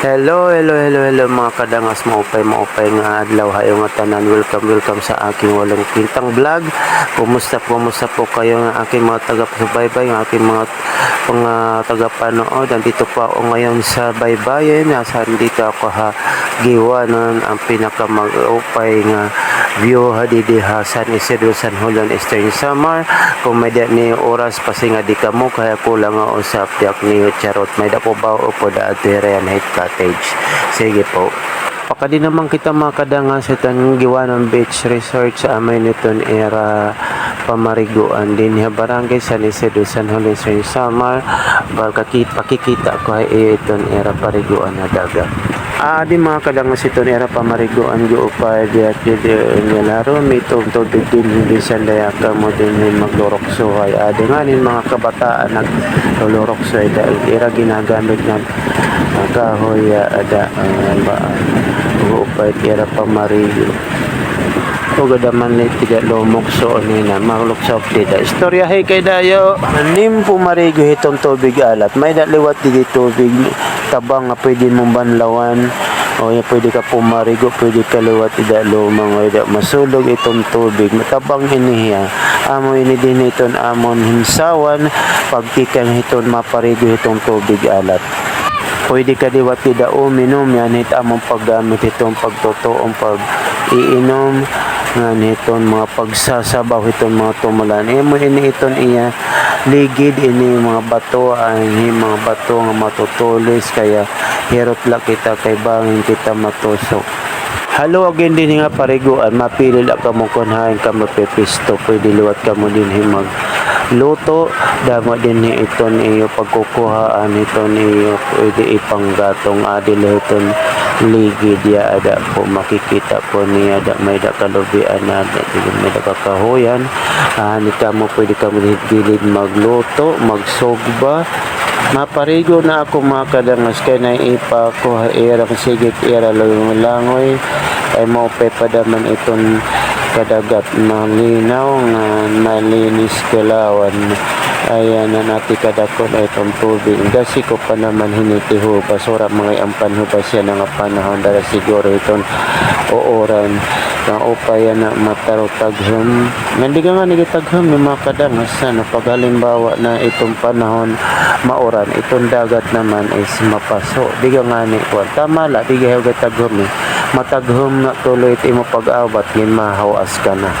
Hello mga kadangas, maupay nga adlaw hayo nga tanan. Welcome sa aking walang kwintang vlog. Kumusta po kayo nga aking mga taga-subaybay, nga aking mga taga-panood. Andito pa ako ngayon sa baybayin. Dito ako giwanan ang pinaka-mag-upay nga view hadidiha San Isidro, San Julian, Eastern Samar. Kung may ni oras pasi nga di kamo kaya kulang nga usap tiyak ni Charot. May dapo ba o po da Adrian Head Cottage. Sige po. Pakadi naman kita mga kadangas itong Giwanan Beach Resort sa amay niton era pamariguan din ha barangay San Isidro, San Julian, Eastern Samar. Pakikita ko ay iton era pariguan na dagat. Di mga kadangas ito era pamariguan go upay di at nilaro may tubig din hindi sandayaka mo din maglorokso ay nganin mga kabataan naglorokso ay dahil era ginagamit ng kahoy ada upay era pamarigo o gadaman na tiga lomokso nina maglokso dita istorya hay kay dayo nim pumarigo itong tubig alat may daliwat di tubig tabang nga pwede mong banlawan o ya pwede ka pumarigo pwede ka liwat ida lumang o ida masulog itong tubig matabang hiniya amo ini din iton amon himsawan pagkikan iton maparigo itong tubig alat pwede ka liwat ida uminom yan it among paggamit itong pagtotoong pag iinom nga niton mga pagsasabaw iton mga tumulan mo ini iton iya ligid ini mga bato ay mga bato nga matutulis kaya hirot la kita kay bangin kita matusok halo again din nga pariguan mapili la ka mo kunhain ka mapepisto pwede liwat ka mo din himag luto dama din ni iton iyo pagkukuhaan iton iyo pwede ipanggatong adil iton ligid ya ada po makikita po niya ada may da kalubian na may da kakahuyan ni kamo pwede kamo gilid magluto magsogba maparigo na ako mga kadangas kay naipa ko irang sigit ira langoy ay mo padaman iton kadagat malinaw nga malinis kalawan ayan na natin kadakon ay itong tubig kasi ko pa naman hinitiho basura mga ampan ho ba siya nga panahon dara siguro itong ooran na upaya na matarutagham hindi ka nga nagitagham yung mga kadangas pag halimbawa na itong panahon mauran itong dagat naman is mapaso di ka nga ni tama la di ka tagham matagham na tuloy ito mo pag-awat ngin mahawas ka na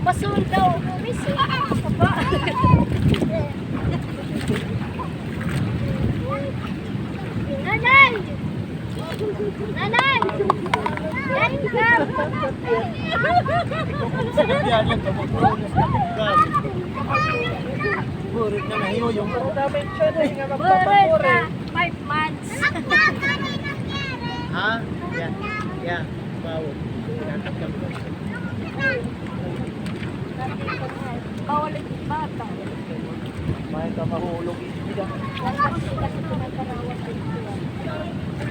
Masul daw, miss. Nanay! Nanay! Yan ka! Burit na nahiyo yung Burit na 5 months. ha? Yeah. Bawal. Bawal yung bata. May ka mahulog.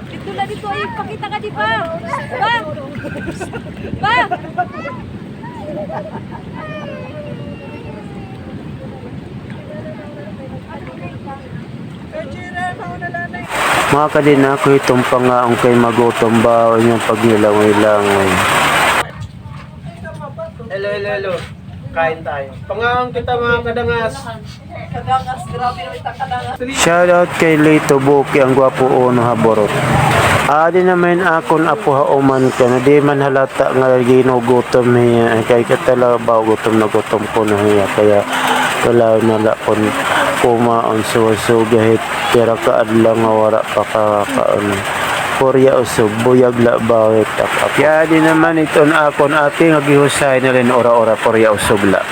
Dito na dito ay pakita ka di ba? Ba? mga kadina ko itong pangaong kay magutom ba o yung pagnilangoy-langoy Hello. Kain tayo. Pangaong kita mga kadangas. Kadangas, grabe naman ita kadangas. shout out kay Lito Buki ang gwapo uno haborot di naman akon apo hauman ka na di man halata nga ginugutom niya kay katala ba gutom ko na niya kaya wala na lapon kumaon suwasugahit kira kaadlang nga wara pa kakaon Korea usog buyag la bawit kaya di naman iton akon ating agihusay na rin ora-ora Korea usog la